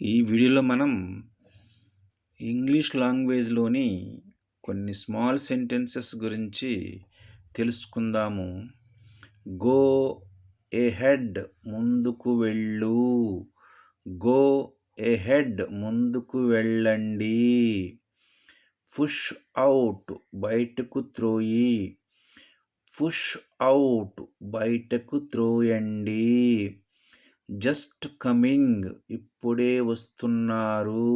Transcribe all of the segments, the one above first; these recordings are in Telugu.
ఈ వీడియోలో మనం ఇంగ్లీష్ లాంగ్వేజ్‌లోని కొన్ని స్మాల్ సెంటెన్సెస్ గురించి తెలుసుకుందాము. గో ఎహెడ్ ముందుకు వెళ్ళు. గో ఎహెడ్ ముందుకు వెళ్ళండి. పుష్ ఔట్ బయటకు త్రోయి. పుష్ ఔట్ బయటకు త్రోయండి. జస్ట్ కమింగ్ ఇప్పుడే వస్తున్నారు.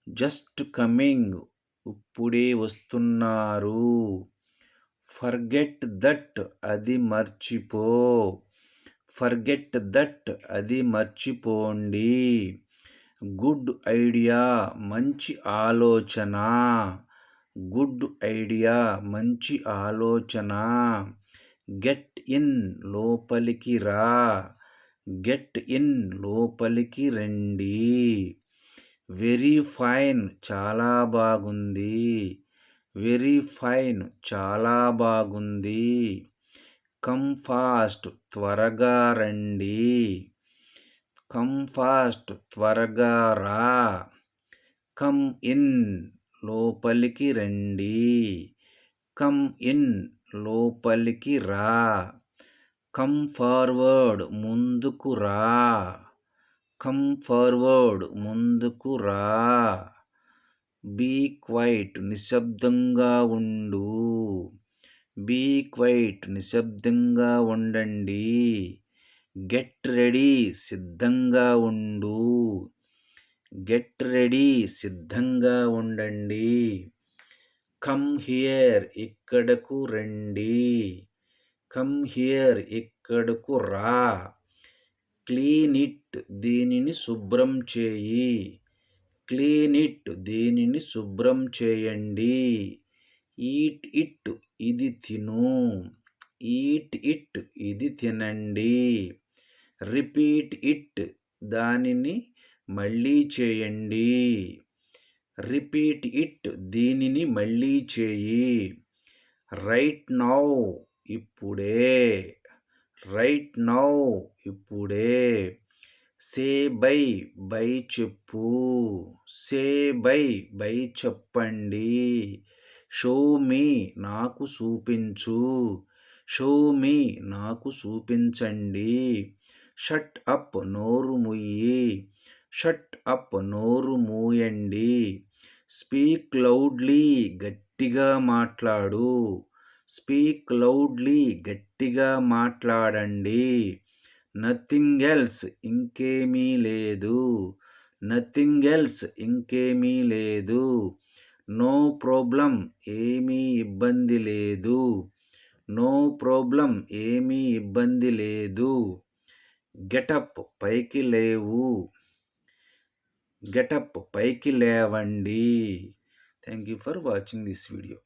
జస్ట్ కమింగ్ ఇప్పుడే వస్తున్నారు. ఫర్గెట్ దట్ అది మర్చిపో. ఫర్గెట్ దట్ అది మర్చిపోండి. గుడ్ ఐడియా మంచి ఆలోచన. గుడ్ ఐడియా మంచి ఆలోచన. గెట్ ఇన్ లోపలికి రా. గెట్ ఇన్ లోపలికి రండి. వెరీ ఫైన్ చాలా బాగుంది. వెరీ ఫైన్ చాలా బాగుంది. కమ్ ఫాస్ట్ త్వరగా రండి. కమ్ ఫాస్ట్ త్వరగా రా. కమ్ ఇన్ లోపలికి రండి. కమ్ ఇన్ లోపలికి రా. కమ్ ఫార్వర్డ్ ముందుకు రా. కమ్ ఫార్వర్డ్ ముందుకు రా. బీ క్వైట్ నిశ్శబ్దంగా ఉండు. బీ క్వైట్ నిశ్శబ్దంగా ఉండండి. గెట్ రెడీ సిద్ధంగా ఉండు. గెట్ రెడీ సిద్ధంగా ఉండండి. కమ్ హియర్ ఇక్కడకు రండి. కమ్ హియర్ ఇక్కడకు రా. క్లీన్ ఇట్ దీనిని శుభ్రం చేయి. క్లీన్ ఇట్ దీనిని శుభ్రం చేయండి. ఈట్ ఇట్ ఇది తిను. ఈట్ ఇట్ ఇది తినండి. రిపీట్ ఇట్ దానిని మళ్ళీ చేయండి. రిపీట్ ఇట్ దీనిని మళ్ళీ చేయి. రైట్ నౌ ఇప్పుడే. రైట్ నౌ ఇప్పుడే. సే బై బై చెప్పు. సే బై బై చెప్పండి. షో మీ నాకు చూపించు. షో మీ నాకు చూపించండి. షట్ అప్ నోరు ముయ్యి. షట్ అప్ నోరు మూయండి. స్పీక్ లౌడ్లీ గట్టిగా మాట్లాడు. స్పీక్ లౌడ్లీ గట్టిగా మాట్లాడండి. నథింగ్ ఎల్స్ ఇంకేమీ లేదు. నథింగ్ ఎల్స్ ఇంకేమీ లేదు. నో ప్రాబ్లం ఏమీ ఇబ్బంది లేదు. నో ప్రాబ్లం ఏమీ ఇబ్బంది లేదు. గెటప్ పైకి లేవు. గెటప్ పైకి లేవండి. Thank you for watching this video.